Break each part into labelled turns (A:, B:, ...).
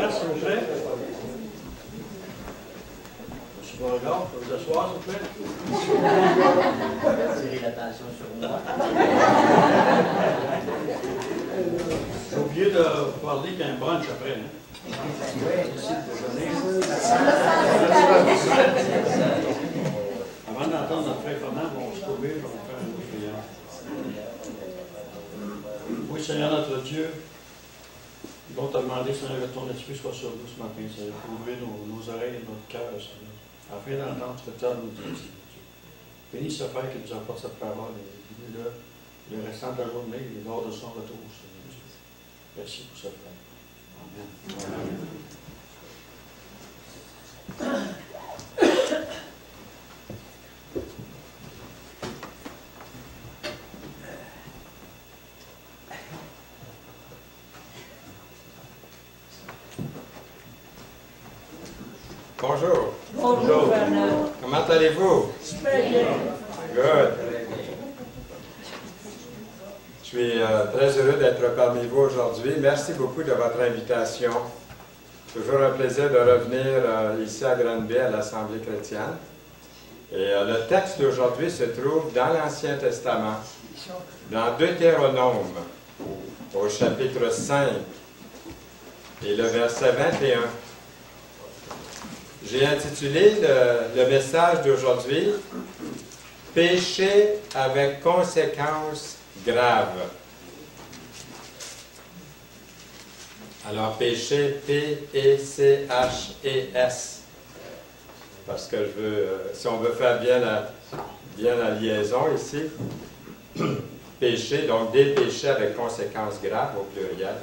A: place, s'il vous plaît. Je vous regarde, vous asseoir, s'il vous plaît.
B: Attirer l'attention sur moi.
A: J'ai oublié de vous parler qu'il y a un brunch après. Hein? Avant d'entendre notre frère Fernand, on va se trouver, on va faire une prière. Oui, Seigneur notre Dieu, dont tu as demandé, Seigneur, que ton esprit soit sur nous ce matin, Seigneur, pour ouvrir nos oreilles et notre cœur, Seigneur, afin d'entendre ce que tu as à nous dire, Seigneur Dieu. Bénis ce frère qui nous apporte cette parole et le restant de la journée et lors de son retour, Seigneur Dieu. Merci pour ce frère. Amen. Amen.
C: Bonjour.
D: Bonjour, Bernard.
C: Comment allez-vous?
D: Très bien.
C: Good. Je suis très heureux d'être parmi vous aujourd'hui. Merci beaucoup de votre invitation. Toujours un plaisir de revenir ici à Granby, à l'Assemblée chrétienne. Et le texte d'aujourd'hui se trouve dans l'Ancien Testament, dans Deutéronome, au chapitre 5, et le verset 21. J'ai intitulé le message d'aujourd'hui « Péché avec conséquences graves ». Alors, péché, P-E-C-H-E-S. Parce que je veux, si on veut faire bien la liaison ici, péché, donc des péchés avec conséquences graves au pluriel.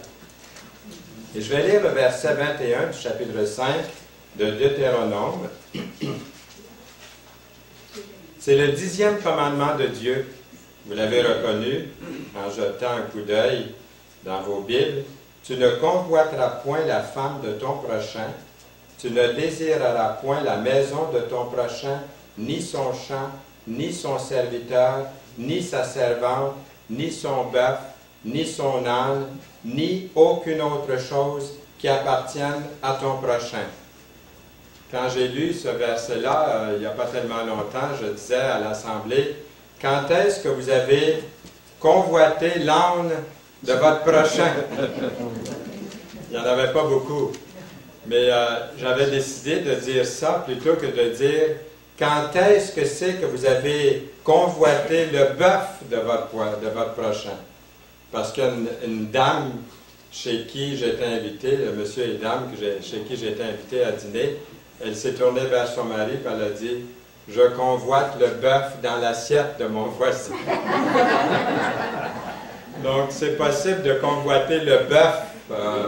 C: Et je vais lire le verset 21 du chapitre 5 de Deutéronome. C'est le 10e commandement de Dieu. Vous l'avez reconnu en jetant un coup d'œil dans vos Bibles. Tu ne convoiteras point la femme de ton prochain. Tu ne désireras point la maison de ton prochain, ni son champ, ni son serviteur, ni sa servante, ni son bœuf, ni son âne, ni aucune autre chose qui appartienne à ton prochain. Quand j'ai lu ce verset-là, il n'y a pas tellement longtemps, je disais à l'Assemblée, quand est-ce que vous avez convoité l'âne de votre prochain? Il n'y en avait pas beaucoup. Mais j'avais décidé de dire ça plutôt que de dire quand est-ce que c'est que vous avez convoité le bœuf de votre prochain? Parce qu'une dame chez qui j'étais invité, le monsieur et dame chez qui j'étais invité à dîner, elle s'est tournée vers son mari et elle a dit « Je convoite le bœuf dans l'assiette de mon voisin. » Donc, c'est possible de convoiter le bœuf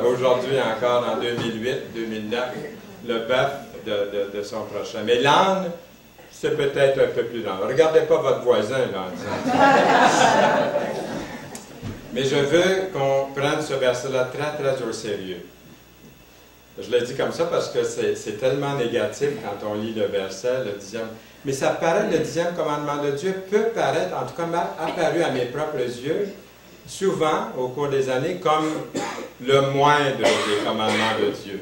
C: aujourd'hui encore, en 2008-2009, le bœuf de son prochain. Mais l'âne, c'est peut-être un peu plus lent. Regardez pas votre voisin, là. Mais je veux qu'on prenne ce verset-là très, très au sérieux. Je le dis comme ça parce que c'est tellement négatif quand on lit le verset, le 10e. Mais ça paraît, le 10e commandement de Dieu peut paraître, en tout cas apparu à mes propres yeux, souvent, au cours des années, comme le moindre des commandements de Dieu.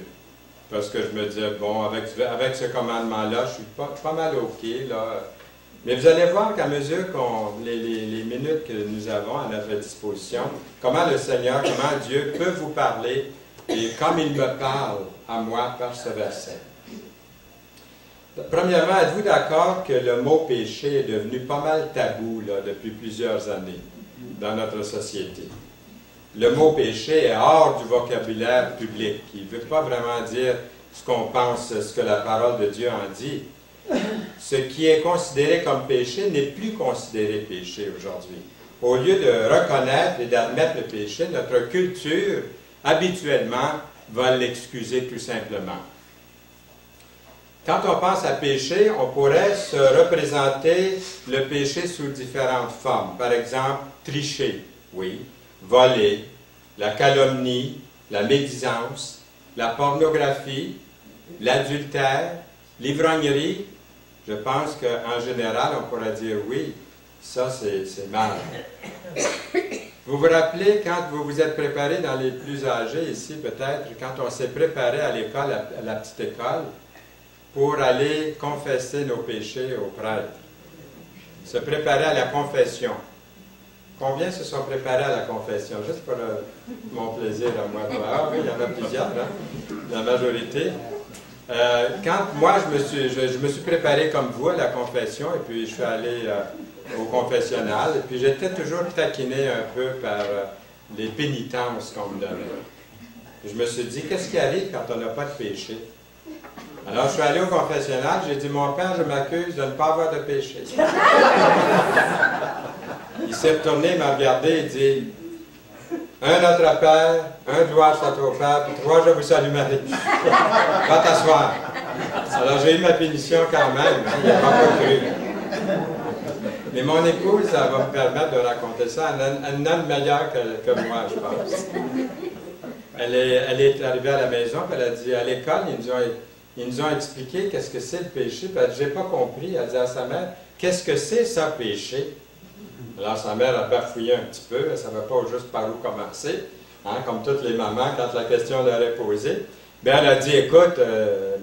C: Parce que je me disais, bon, avec ce commandement-là, je suis pas mal OK, là. Mais vous allez voir qu'à mesure les minutes que nous avons à notre disposition, comment le Seigneur, comment Dieu peut vous parler, et comme il me parle à moi par ce verset. Premièrement, êtes-vous d'accord que le mot péché est devenu pas mal tabou là, depuis plusieurs années dans notre société? Le mot péché est hors du vocabulaire public. Il ne veut pas vraiment dire ce qu'on pense, ce que la parole de Dieu en dit. Ce qui est considéré comme péché n'est plus considéré péché aujourd'hui. Au lieu de reconnaître et d'admettre le péché, notre culture, habituellement, va l'excuser tout simplement. Quand on pense à péché, on pourrait se représenter le péché sous différentes formes. Par exemple, tricher, oui, voler, la calomnie, la médisance, la pornographie, l'adultère, l'ivrognerie. Je pense qu'en général, on pourrait dire oui, ça c'est mal. Vous vous rappelez quand vous vous êtes préparé dans les plus âgés ici, peut-être, quand on s'est préparé à l'école, à la petite école, pour aller confesser nos péchés au prêtre. Se préparer à la confession. Combien se sont préparés à la confession? Juste pour mon plaisir à moi. Ah oui, il y en a plusieurs, hein? La majorité. Quand moi, je me suis préparé comme vous à la confession, et puis je suis allé au confessionnal, et puis j'étais toujours taquiné un peu par les pénitences qu'on me donnait. Et je me suis dit, qu'est-ce qui arrive quand on n'a pas de péché? Alors, je suis allé au confessionnal, j'ai dit, mon père, je m'accuse de ne pas avoir de péché. Il s'est retourné, il m'a regardé et dit, un Notre Père, un gloire soit au Père, puis trois, je vous salue Marie. Va t'asseoir. Alors, j'ai eu ma pénition quand même, hein, il n'a pas cru. Mais mon épouse, ça va me permettre de raconter ça. Elle en a une meilleure que moi, je pense. Elle est arrivée à la maison, puis elle a dit, à l'école, ils nous ont expliqué qu'est-ce que c'est le péché. Puis elle dit, j'ai pas compris. Elle dit à sa mère, qu'est-ce que c'est ça, péché? Alors sa mère a bafouillé un petit peu, elle ne savait pas juste par où commencer, hein, comme toutes les mamans quand la question leur est posée. Bien, elle a dit, écoute,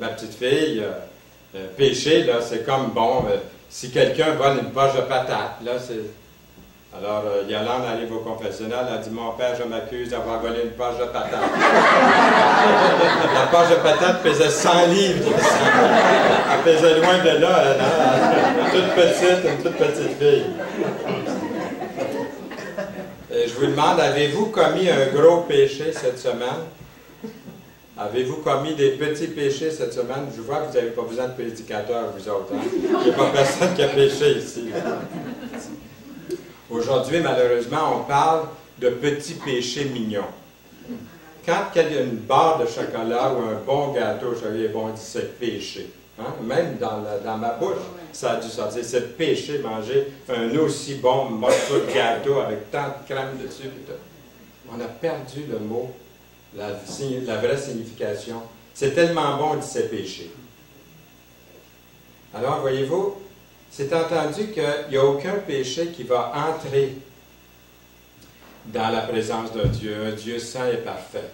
C: ma petite fille, péché, là, c'est comme, bon, si quelqu'un vole une poche de patate, là, c'est... Alors, Yolande arrive au confessionnal, elle a dit, mon père, je m'accuse d'avoir volé une poche de patate. La poche de patate pesait 100 livres. Elle pesait loin de là, elle, une toute petite fille. Et je vous demande, avez-vous commis un gros péché cette semaine? Avez-vous commis des petits péchés cette semaine? Je vois que vous n'avez pas besoin de prédicateur, vous autres. Hein? Il n'y a pas personne qui a péché ici. Aujourd'hui, malheureusement, on parle de petits péchés mignons. Quand il y a une barre de chocolat ou un bon gâteau au chocolat, bon, on dit c'est péché. Hein? Même dans ma bouche, ça a dû sortir. C'est péché manger un aussi bon morceau de gâteau avec tant de crème dessus. On a perdu le mot, la vraie signification. C'est tellement bon, on dit c'est péché. Alors, voyez-vous, c'est entendu qu'il n'y a aucun péché qui va entrer dans la présence d'un Dieu, un Dieu saint et parfait.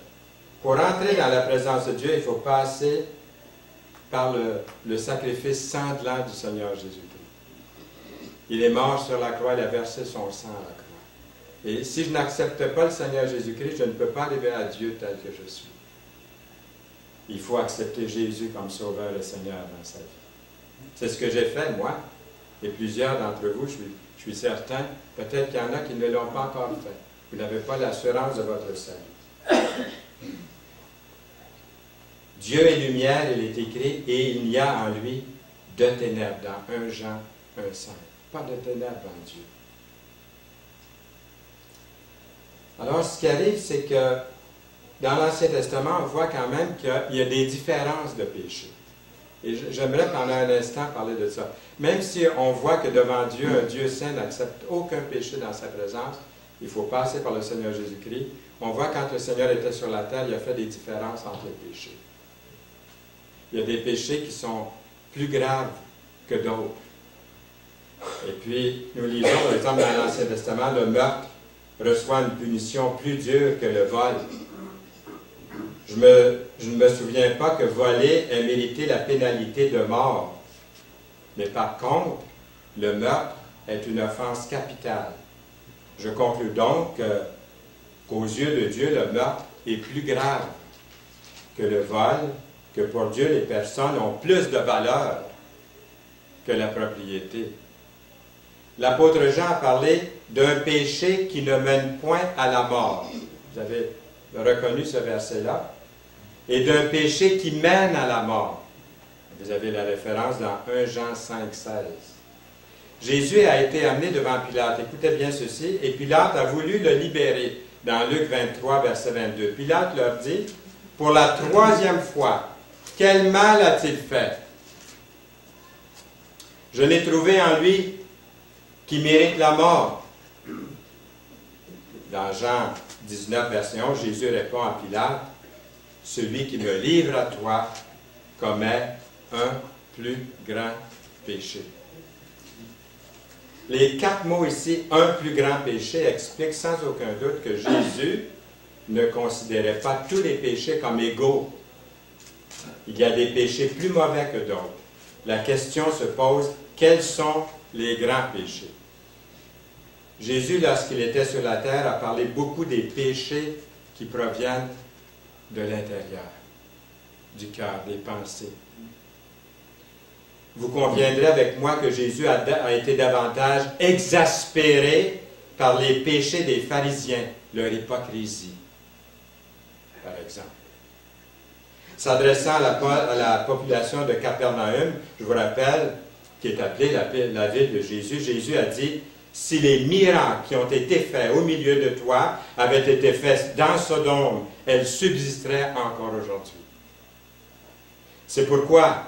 C: Pour entrer dans la présence de Dieu, il faut passer par le sacrifice sanglant du Seigneur Jésus-Christ. Il est mort sur la croix, il a versé son sang à la croix. Et si je n'accepte pas le Seigneur Jésus-Christ, je ne peux pas arriver à Dieu tel que je suis. Il faut accepter Jésus comme Sauveur et Seigneur dans sa vie. C'est ce que j'ai fait, moi. Et plusieurs d'entre vous, je suis certain, peut-être qu'il y en a qui ne l'ont pas encore fait. Vous n'avez pas l'assurance de votre salut. Dieu est lumière, il est écrit, et il n'y a en lui de ténèbres dans 1 Jean 1,5. Pas de ténèbres en Dieu. Alors, ce qui arrive, c'est que dans l'Ancien Testament, on voit quand même qu'il y a des différences de péché. Et j'aimerais pendant un instant parler de ça. Même si on voit que devant Dieu, un Dieu saint n'accepte aucun péché dans sa présence, il faut passer par le Seigneur Jésus-Christ. On voit quand le Seigneur était sur la terre, il a fait des différences entre les péchés. Il y a des péchés qui sont plus graves que d'autres. Et puis, nous lisons, par exemple, dans l'Ancien Testament, le meurtre reçoit une punition plus dure que le vol. Je ne me souviens pas que voler ait mérité la pénalité de mort. Mais par contre, le meurtre est une offense capitale. Je conclus donc qu'aux yeux de Dieu, le meurtre est plus grave que le vol, que pour Dieu, les personnes ont plus de valeur que la propriété. L'apôtre Jean a parlé d'un péché qui ne mène point à la mort. Vous avez reconnu ce verset-là. Et d'un péché qui mène à la mort. Vous avez la référence dans 1 Jean 5, 16. Jésus a été amené devant Pilate. Écoutez bien ceci. Et Pilate a voulu le libérer. Dans Luc 23, verset 22. Pilate leur dit, pour la 3e fois, quel mal a-t-il fait? Je n'ai trouvé en lui qui mérite la mort. Dans Jean 19, verset 11, Jésus répond à Pilate, celui qui me livre à toi commet un plus grand péché. Les 4 mots ici, un plus grand péché, expliquent sans aucun doute que Jésus ne considérait pas tous les péchés comme égaux. Il y a des péchés plus mauvais que d'autres. La question se pose, quels sont les grands péchés? Jésus, lorsqu'il était sur la terre, a parlé beaucoup des péchés qui proviennent de l'intérieur, du cœur, des pensées. Vous conviendrez avec moi que Jésus a été davantage exaspéré par les péchés des pharisiens, leur hypocrisie, par exemple. S'adressant à la population de Capernaum, je vous rappelle, qui est appelée la ville de Jésus, Jésus a dit, « Si les miracles qui ont été faits au milieu de toi avaient été faits dans Sodome, elles subsisteraient encore aujourd'hui. » C'est pourquoi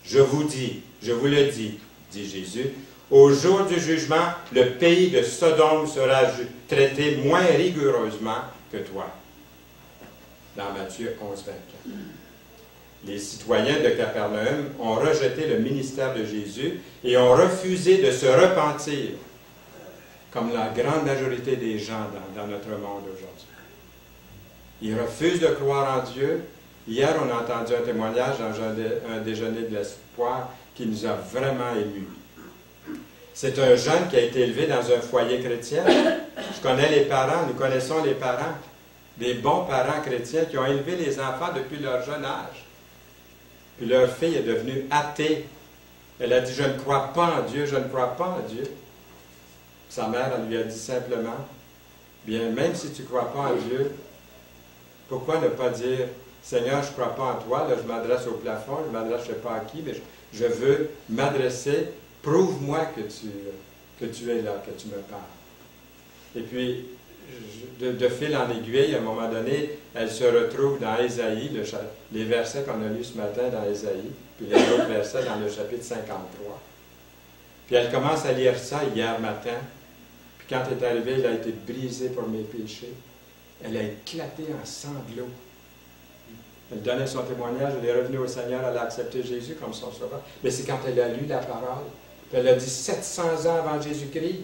C: je vous le dis, dit Jésus, au jour du jugement, le pays de Sodome sera traité moins rigoureusement que toi. Dans Matthieu 11, 24. Les citoyens de Capernaum ont rejeté le ministère de Jésus et ont refusé de se repentir, comme la grande majorité des gens dans notre monde aujourd'hui. Ils refusent de croire en Dieu. Hier, on a entendu un témoignage dans un déjeuner de l'espoir qui nous a vraiment émus. C'est un jeune qui a été élevé dans un foyer chrétien. Je connais les parents, nous connaissons les parents, des bons parents chrétiens qui ont élevé les enfants depuis leur jeune âge. Puis leur fille est devenue athée. Elle a dit, je ne crois pas en Dieu, je ne crois pas en Dieu. Sa mère, elle lui a dit simplement, bien, même si tu ne crois pas en Dieu, pourquoi ne pas dire, Seigneur, je ne crois pas en toi, là je m'adresse au plafond, je m'adresse je ne sais pas à qui, mais je veux m'adresser, prouve-moi que tu es là, que tu me parles. Et puis, de fil en aiguille, à un moment donné, elle se retrouve dans Ésaïe, les versets qu'on a lus ce matin dans Ésaïe, puis les autres versets dans le chapitre 53. Puis elle commence à lire ça hier matin, puis quand elle est arrivée, elle a été brisée pour mes péchés. Elle a éclaté en sanglots. Elle donnait son témoignage, elle est revenue au Seigneur, elle a accepté Jésus comme son sauveur. Mais c'est quand elle a lu la parole, puis elle a dit 700 ans avant Jésus-Christ,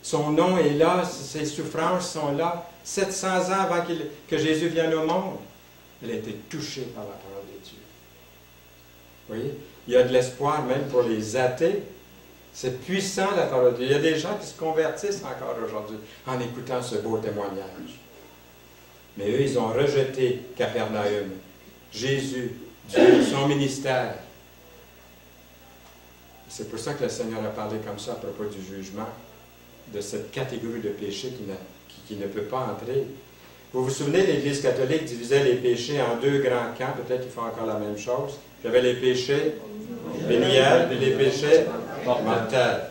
C: son nom est là, ses souffrances sont là, 700 ans avant que Jésus vienne au monde. Elle a été touchée par la parole de Dieu. Vous voyez? Il y a de l'espoir même pour les athées. C'est puissant la parole de Dieu. Il y a des gens qui se convertissent encore aujourd'hui en écoutant ce beau témoignage. Mais eux, ils ont rejeté Capernaum, Jésus, Dieu, son ministère. C'est pour ça que le Seigneur a parlé comme ça à propos du jugement, de cette catégorie de péché qui ne peut pas entrer. Vous vous souvenez, l'Église catholique divisait les péchés en 2 grands camps, peut-être qu'ils font encore la même chose. Il y avait les péchés véniels et les péchés mortels.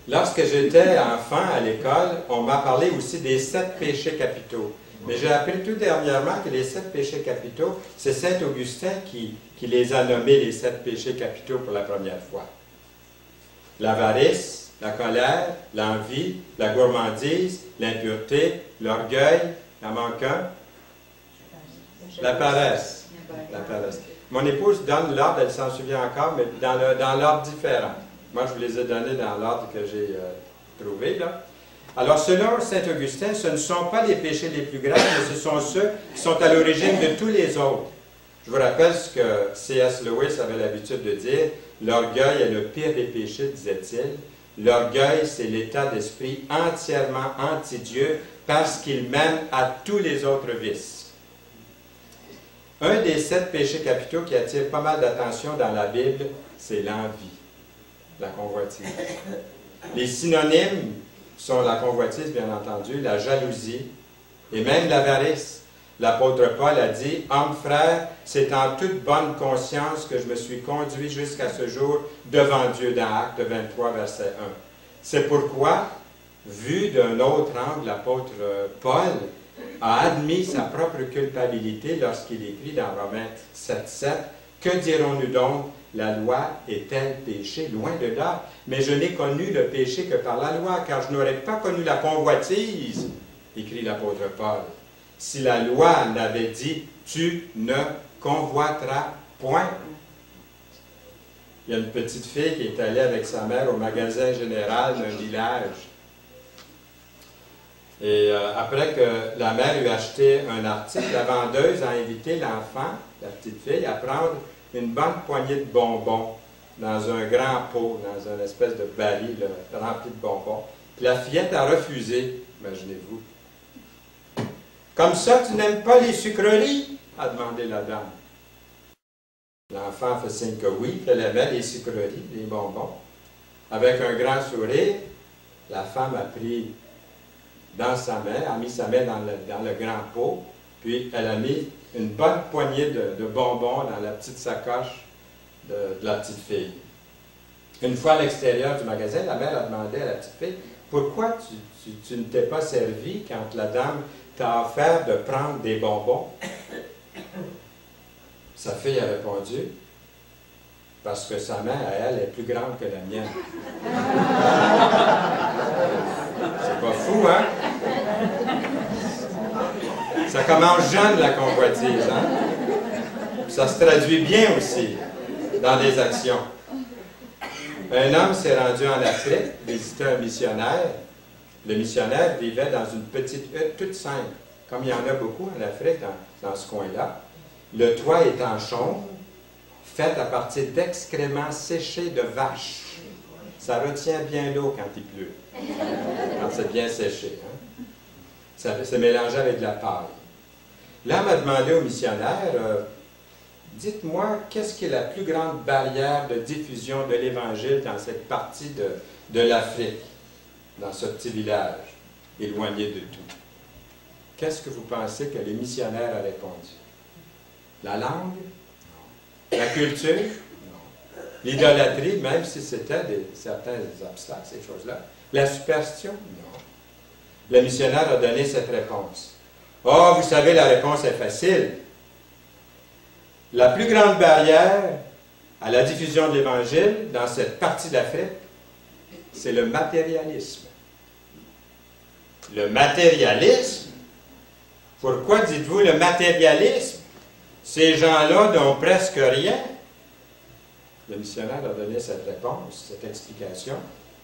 C: Lorsque j'étais enfant à l'école, on m'a parlé aussi des 7 péchés capitaux. Mais j'ai appris tout dernièrement que les 7 péchés capitaux, c'est Saint Augustin qui les a nommés les 7 péchés capitaux pour la première fois. L'avarice, la colère, l'envie, la gourmandise, l'impureté, l'orgueil, la manquant, la paresse. La paresse. Mon épouse donne l'ordre, elle s'en souvient encore, mais dans l'ordre différent. Moi, je vous les ai donnés dans l'ordre que j'ai trouvé, là. Alors, selon Saint Augustin, ce ne sont pas les péchés les plus graves, mais ce sont ceux qui sont à l'origine de tous les autres. Je vous rappelle ce que C.S. Lewis avait l'habitude de dire. L'orgueil est le pire des péchés, disait-il. L'orgueil, c'est l'état d'esprit entièrement anti-Dieu parce qu'il mène à tous les autres vices. Un des 7 péchés capitaux qui attire pas mal d'attention dans la Bible, c'est l'envie, la convoitise. Les synonymes sont la convoitise, bien entendu, la jalousie et même l'avarice. L'apôtre Paul a dit, « Homme frère, c'est en toute bonne conscience que je me suis conduit jusqu'à ce jour devant Dieu » dans Actes 23, verset 1. C'est pourquoi, vu d'un autre angle, l'apôtre Paul a admis sa propre culpabilité lorsqu'il écrit dans Romains 7, 7, « Que dirons-nous donc? La loi est-elle péché? Loin de là. Mais je n'ai connu le péché que par la loi, car je n'aurais pas connu la convoitise, écrit l'apôtre Paul. Si la loi n'avait dit « Tu ne convoiteras point ». il y a une petite fille qui est allée avec sa mère au magasin général d'un village. Et après que la mère lui a acheté un article, la vendeuse a invité l'enfant, la petite fille, à prendre une bonne poignée de bonbons dans un grand pot, dans une espèce de baril rempli de bonbons. Puis la fillette a refusé, imaginez-vous. « Comme ça, tu n'aimes pas les sucreries? » a demandé la dame. L'enfant fait signe que oui, qu'elle aimait les sucreries, les bonbons. Avec un grand sourire, la femme a pris dans sa main, a mis sa main dans le grand pot, puis elle a mis une bonne poignée de bonbons dans la petite sacoche de la petite fille. Une fois à l'extérieur du magasin, la mère a demandé à la petite fille, « Pourquoi tu ne t'es pas servi quand la dame t'a offert de prendre des bonbons? » Sa fille a répondu, « Parce que sa main, à elle, est plus grande que la mienne. » C'est pas fou, hein? Ça commence jeune, la convoitise, hein? Ça se traduit bien aussi dans des actions. Un homme s'est rendu en Afrique, visiter un missionnaire. Le missionnaire vivait dans une petite hutte toute simple, comme il y en a beaucoup en Afrique, dans ce coin-là. Le toit est en chaume, fait à partir d'excréments séchés de vaches. Ça retient bien l'eau quand il pleut, quand c'est bien séché. Hein? Ça s'est mélangé avec de la paille. L'homme a demandé au missionnaire, dites-moi, qu'est-ce qui est la plus grande barrière de diffusion de l'Évangile dans cette partie de l'Afrique, dans ce petit village, éloigné de tout? Qu'est-ce que vous pensez que les missionnaires ont répondu? La langue? Non. La culture? Non. L'idolâtrie, même si c'était certains obstacles, ces choses-là. La superstition? Non. Le missionnaire a donné cette réponse. Oh, vous savez, la réponse est facile. La plus grande barrière à la diffusion de l'Évangile dans cette partie d'Afrique, c'est le matérialisme. Le matérialisme? Pourquoi dites-vous le matérialisme? Ces gens-là n'ont presque rien. Le missionnaire a donné cette réponse, cette explication.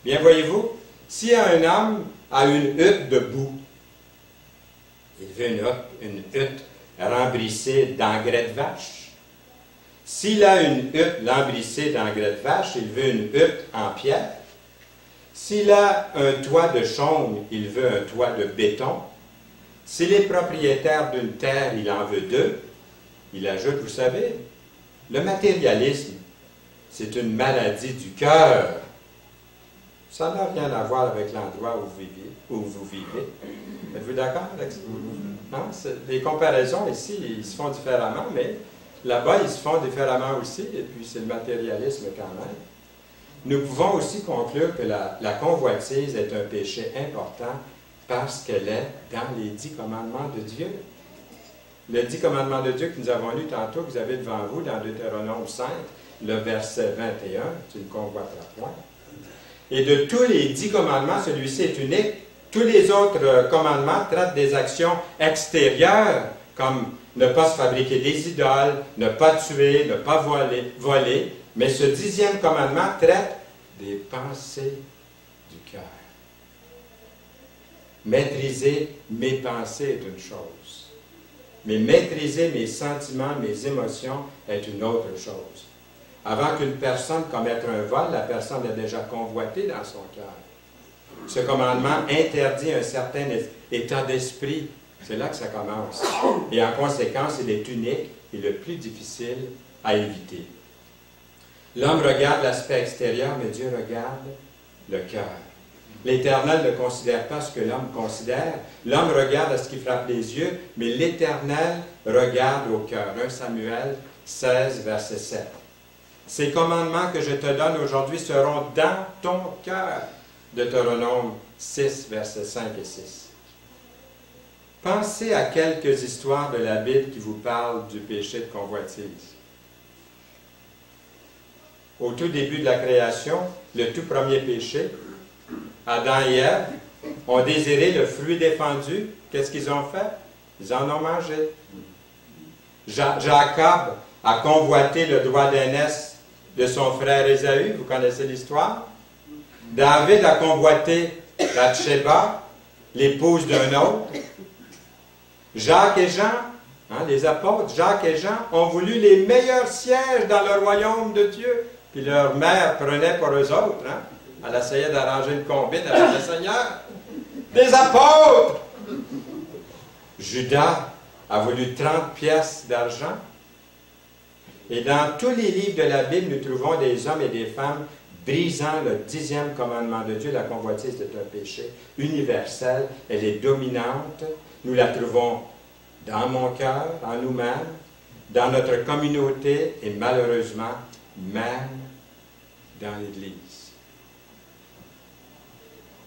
C: Bien, voyez-vous, si un homme a une hutte de boue, il veut une hutte rembrissée d'engrais de vache. S'il a une hutte lambrissée d'engrais de vache, il veut une hutte en pierre. S'il a un toit de chaume, il veut un toit de béton. S'il est propriétaire d'une terre, il en veut deux. Il ajoute, vous savez, le matérialisme, c'est une maladie du cœur. Ça n'a rien à voir avec l'endroit où vous vivez. Êtes-vous d'accord avec ça? Non? Les comparaisons ici, ils se font différemment, mais là-bas, ils se font différemment aussi, et puis c'est le matérialisme quand même. Nous pouvons aussi conclure que la convoitise est un péché important parce qu'elle est dans les 10 commandements de Dieu. Les 10 commandements de Dieu que nous avons lus tantôt, que vous avez devant vous dans Deutéronome 5, le verset 21, tu ne convoiteras point. Et de tous les 10 commandements, celui-ci est unique. Tous les autres commandements traitent des actions extérieures, comme ne pas se fabriquer des idoles, ne pas tuer, ne pas voler. Mais ce 10e commandement traite des pensées du cœur. Maîtriser mes pensées est une chose, mais maîtriser mes sentiments, mes émotions est une autre chose. Avant qu'une personne commette un vol, la personne a déjà convoité dans son cœur. Ce commandement interdit un certain état d'esprit. C'est là que ça commence. Et en conséquence, il est unique et le plus difficile à éviter. L'homme regarde l'aspect extérieur, mais Dieu regarde le cœur. L'Éternel ne considère pas ce que l'homme considère. L'homme regarde à ce qui frappe les yeux, mais l'Éternel regarde au cœur. 1 Samuel 16, verset 7. Ces commandements que je te donne aujourd'hui seront dans ton cœur. Deutéronome 6, versets 5 et 6. Pensez à quelques histoires de la Bible qui vous parlent du péché de convoitise. Au tout début de la création, le tout premier péché, Adam et Ève ont désiré le fruit défendu. Qu'est-ce qu'ils ont fait? Ils en ont mangé. Jacob a convoité le droit d'aînesse de son frère Ésaü, vous connaissez l'histoire. David a convoité Bathsheba, l'épouse d'un autre. Jacques et Jean, les apôtres, Jacques et Jean, ont voulu les meilleurs sièges dans le royaume de Dieu. Puis leur mère prenait pour eux autres. Elle essayait d'arranger une combine avec le Seigneur. Des apôtres! Judas a voulu 30 pièces d'argent. Et dans tous les livres de la Bible, nous trouvons des hommes et des femmes brisant le 10e commandement de Dieu. La convoitise est un péché universel. Elle est dominante. Nous la trouvons dans mon cœur, en nous-mêmes, dans notre communauté et malheureusement, même dans l'Église.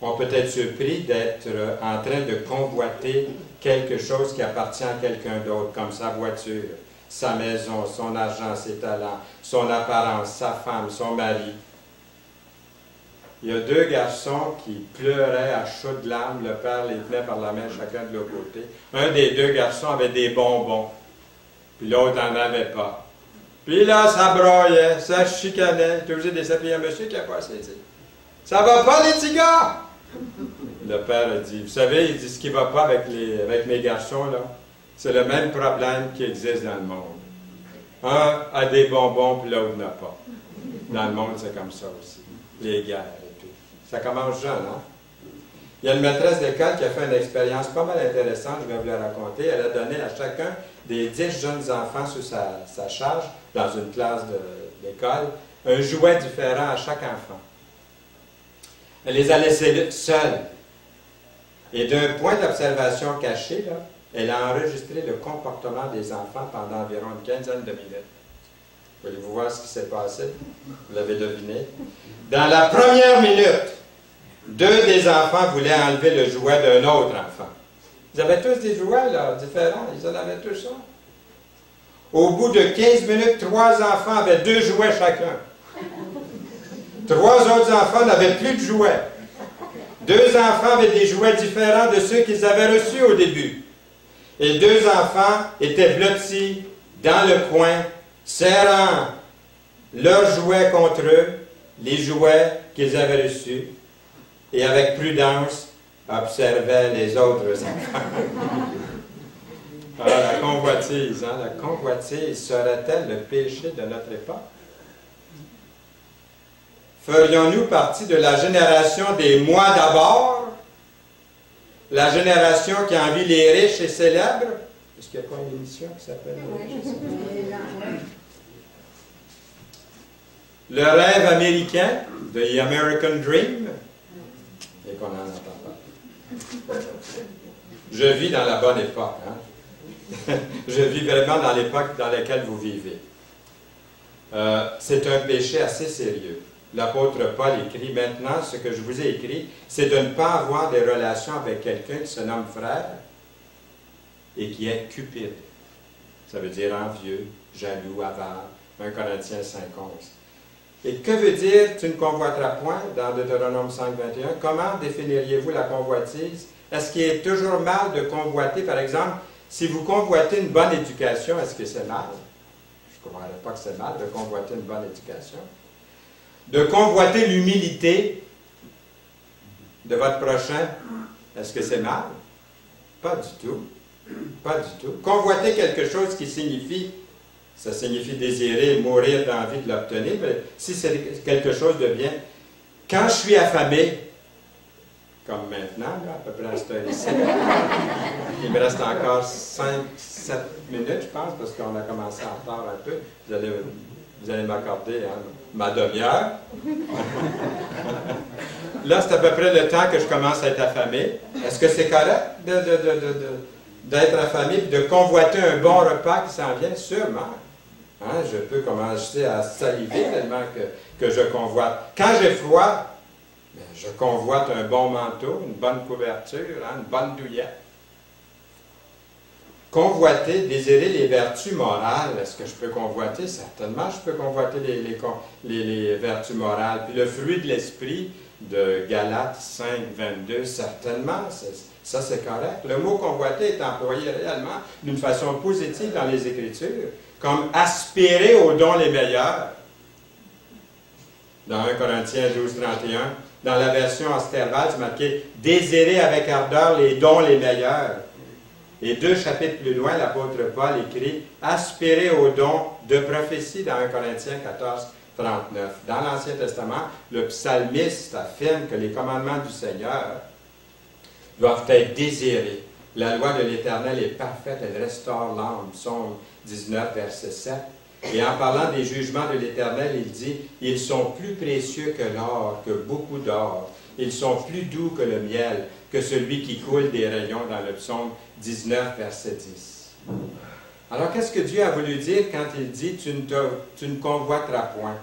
C: On peut être surpris d'être en train de convoiter quelque chose qui appartient à quelqu'un d'autre, comme sa voiture, sa maison, son argent, ses talents, son apparence, sa femme, son mari. Il y a 2 garçons qui pleuraient à chaudes larmes. Le père les tenait par la main, chacun de leur côté. Un des 2 garçons avait des bonbons, puis l'autre n'en avait pas. Puis là, ça broyait, ça chicanait. Tu es obligé de s'appuyer un monsieur qui a passé ici. Ça va pas, les petits gars? Le père a dit, vous savez, il dit, ce qui ne va pas avec mes garçons, là, c'est le même problème qui existe dans le monde. Un a des bonbons, puis l'autre n'a pas. Dans le monde, c'est comme ça aussi. Les guerres et tout. Ça commence jeune, hein? Il y a une maîtresse d'école qui a fait une expérience pas mal intéressante, je vais vous la raconter. Elle a donné à chacun des 10 jeunes enfants sous sa charge, dans une classe d'école, un jouet différent à chaque enfant. Elle les a laissés seuls. Et d'un point d'observation caché, là, elle a enregistré le comportement des enfants pendant environ une quinzaine de minutes. Voulez-vous voir ce qui s'est passé? Vous l'avez deviné. Dans la première minute, 2 des enfants voulaient enlever le jouet d'un autre enfant. Ils avaient tous des jouets là, différents. Ils en avaient tous un. Au bout de 15 minutes, 3 enfants avaient 2 jouets chacun. 3 autres enfants n'avaient plus de jouets. 2 enfants avaient des jouets différents de ceux qu'ils avaient reçus au début. Et 2 enfants étaient blottis dans le coin, serrant leurs jouets contre eux, les jouets qu'ils avaient reçus, et avec prudence observaient les autres enfants. Alors, la convoitise, la convoitise serait-elle le péché de notre époque? Ferions-nous partie de la génération des moi d'abord? La génération qui envie les riches et célèbres? Est-ce qu'il n'y a pas une émission qui s'appelle Les riches et célèbres? Le rêve américain, The American Dream, et qu'on en entend pas. Je vis dans la bonne époque. Je vis vraiment dans l'époque dans laquelle vous vivez. C'est un péché assez sérieux. L'apôtre Paul écrit, maintenant, ce que je vous ai écrit, c'est de ne pas avoir des relations avec quelqu'un qui se nomme frère et qui est cupide. Ça veut dire envieux, jaloux, avare. 1 Corinthiens 5, 11. Et que veut dire « tu ne convoiteras point » dans Deutéronome 5, 21? Comment définiriez-vous la convoitise? Est-ce qu'il est toujours mal de convoiter, par exemple, si vous convoitez une bonne éducation, est-ce que c'est mal? Je ne croirais pas que c'est mal de convoiter une bonne éducation. De convoiter l'humilité de votre prochain, est-ce que c'est mal? Pas du tout. Pas du tout. Convoiter quelque chose qui signifie, ça signifie désirer, mourir d'envie de l'obtenir, mais si c'est quelque chose de bien, quand je suis affamé, comme maintenant, là, à peu près à cette heure-ci, il me reste encore 5-7 minutes, je pense, parce qu'on a commencé en retard un peu. Vous allez m'accorder ma demi-heure. Là, c'est à peu près le temps que je commence à être affamé. Est-ce que c'est correct d'être affamé et de convoiter un bon repas qui s'en vient? Sûrement. Je peux commencer à saliver tellement que je convoite. Quand j'ai froid, je convoite un bon manteau, une bonne couverture, une bonne douillette. Convoiter, désirer les vertus morales. Est-ce que je peux convoiter? Certainement, je peux convoiter les vertus morales. Puis le fruit de l'esprit de Galates 5, 22, certainement, ça c'est correct. Le mot convoiter est employé réellement d'une façon positive dans les Écritures, comme aspirer aux dons les meilleurs. Dans 1 Corinthiens 12, 31, dans la version Asterval, c'est marqué « Désirez avec ardeur les dons les meilleurs ». Et 2 chapitres plus loin, l'apôtre Paul écrit « Aspirez aux dons de prophétie » dans 1 Corinthiens 14, 39. Dans l'Ancien Testament, le psalmiste affirme que les commandements du Seigneur doivent être désirés. La loi de l'Éternel est parfaite, elle restaure l'âme. Psaume 19, verset 7. Et en parlant des jugements de l'Éternel, il dit « Ils sont plus précieux que l'or, que beaucoup d'or. Ils sont plus doux que le miel, que celui qui coule des rayons » dans le psaume 19, verset 10. Alors, qu'est-ce que Dieu a voulu dire quand il dit « Tu ne convoiteras point »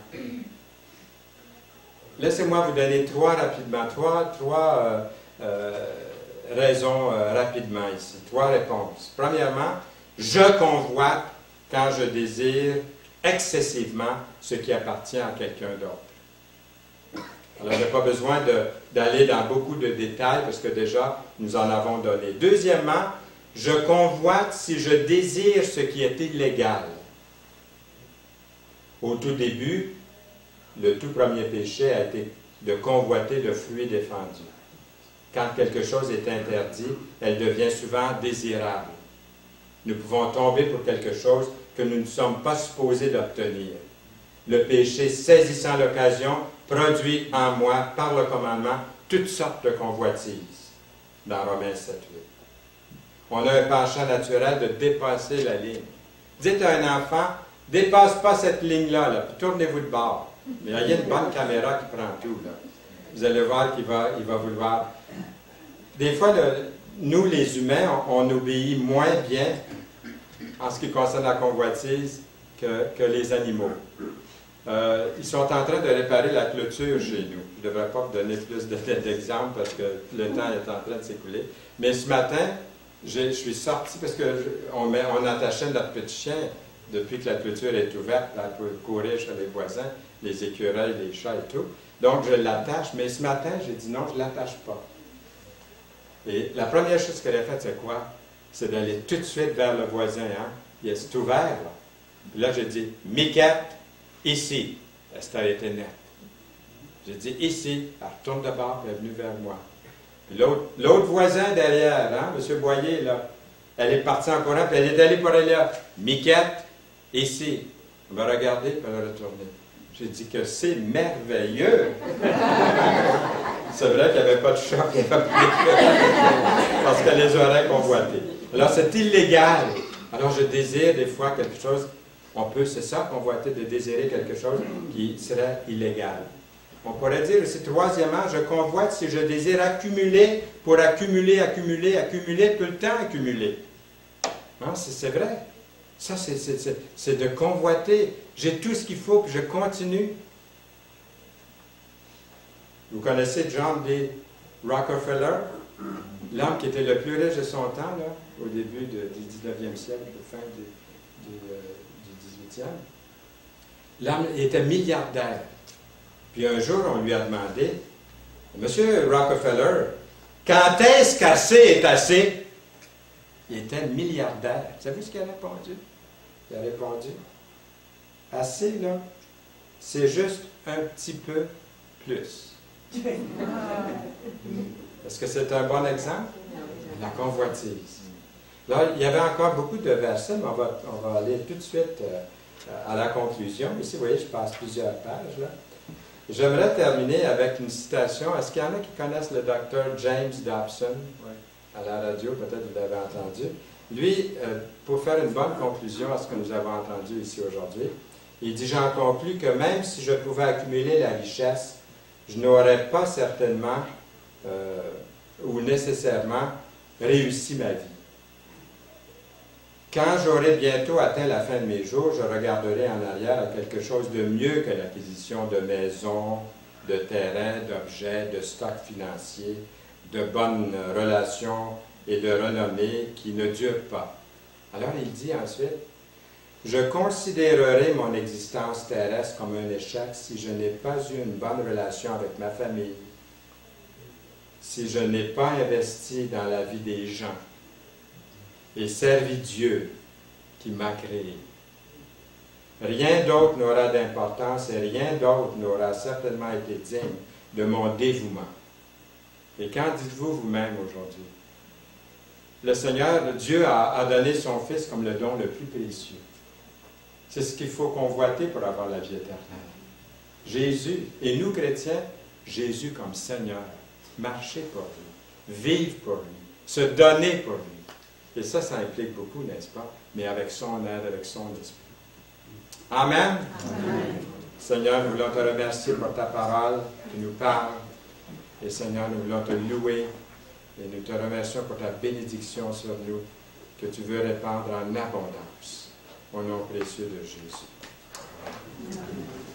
C: Laissez-moi vous donner trois raisons rapidement ici, 3 réponses. Premièrement, je convoite quand je désire excessivement ce qui appartient à quelqu'un d'autre. Alors, je n'ai pas besoin d'aller dans beaucoup de détails parce que déjà, nous en avons donné. Deuxièmement, je convoite si je désire ce qui est illégal. Au tout début, le tout premier péché a été de convoiter le fruit défendu. Quand quelque chose est interdit, elle devient souvent désirable. Nous pouvons tomber pour quelque chose que nous ne sommes pas supposés d'obtenir. Le péché, saisissant l'occasion, produit en moi, par le commandement, toutes sortes de convoitises, dans Romains 7, 8. On a un penchant naturel de dépasser la ligne. Dites à un enfant, dépasse pas cette ligne-là, là, puis tournez-vous de bord. Mais il y a une bonne caméra qui prend tout, là. Vous allez voir qu'il va vouloir. Des fois, nous, les humains, on obéit moins bien en ce qui concerne la convoitise que les animaux. Ils sont en train de réparer la clôture chez nous. Je ne devrais pas vous donner plus d'exemples parce que le temps est en train de s'écouler. Mais ce matin, je suis sorti parce qu'on attachait notre petit chien depuis que la clôture est ouverte pour courir chez les voisins, les écureuils, les chats et tout. Donc, je l'attache, mais ce matin, j'ai dit non, je ne l'attache pas. Et la première chose qu'elle a faite, c'est quoi? C'est d'aller tout de suite vers le voisin. Hein? C'est ouvert, là. Puis là, j'ai dit, Miquette, ici. Elle était nette. J'ai dit, ici. Elle retourne de bord, elle est venue vers moi. Puis l'autre voisin derrière, hein, M. Boyer, là, elle est partie en courant, puis elle est allée pour aller là. Miquette, ici. Elle m'a regardé, puis elle a retourné. J'ai dit que c'est merveilleux. C'est vrai qu'il n'y avait pas de chat, parce qu'elle les aurait convoités. Alors, c'est illégal. Alors, je désire des fois quelque chose. C'est ça, convoiter, de désirer quelque chose qui serait illégal. On pourrait dire aussi, troisièmement, je convoite si je désire accumuler pour accumuler, tout le temps accumuler. Non, c'est vrai. Ça, c'est de convoiter. J'ai tout ce qu'il faut, puis je continue. Vous connaissez John D. Rockefeller, l'homme qui était le plus riche de son temps, là, au début du 19e siècle, fin du 18e. L'homme était milliardaire. Puis un jour, on lui a demandé, « Monsieur Rockefeller, quand est-ce qu'assez est assez? » Il était milliardaire. Vous savez ce qu'il a répondu? Il a répondu, « Assez, là, c'est juste un petit peu plus. » Est-ce que c'est un bon exemple? La convoitise. Là, il y avait encore beaucoup de versets, mais on va aller tout de suite à la conclusion. Ici, vous voyez, je passe plusieurs pages, là. J'aimerais terminer avec une citation. Est-ce qu'il y en a qui connaissent le docteur James Dobson? Oui. À la radio, peut-être vous l'avez entendu. Lui, pour faire une bonne conclusion à ce que nous avons entendu ici aujourd'hui, il dit « J'en conclus que même si je pouvais accumuler la richesse, je n'aurais pas certainement ou nécessairement réussi ma vie. Quand j'aurai bientôt atteint la fin de mes jours, je regarderai en arrière à quelque chose de mieux que l'acquisition de maisons, de terrains, d'objets, de stocks financiers, de bonnes relations et de renommée qui ne durent pas. » Alors il dit ensuite, « Je considérerai mon existence terrestre comme un échec si je n'ai pas eu une bonne relation avec ma famille, si je n'ai pas investi dans la vie des gens et servi Dieu qui m'a créé. Rien d'autre n'aura d'importance et rien d'autre n'aura certainement été digne de mon dévouement. Et qu'en dites-vous vous-même aujourd'hui? Le Seigneur, Dieu a donné son Fils comme le don le plus précieux. C'est ce qu'il faut convoiter pour avoir la vie éternelle. Jésus, et nous chrétiens, Jésus comme Seigneur, marcher pour lui, vivre pour lui, se donner pour lui. Et ça implique beaucoup, n'est-ce pas? Mais avec son aide, avec son esprit. Amen.
D: Amen.
C: Seigneur, nous voulons te remercier pour ta parole qui nous parle. Et Seigneur, nous voulons te louer et nous te remercions pour ta bénédiction sur nous que tu veux répandre en abondance. Au nom précieux de Jésus. Amen.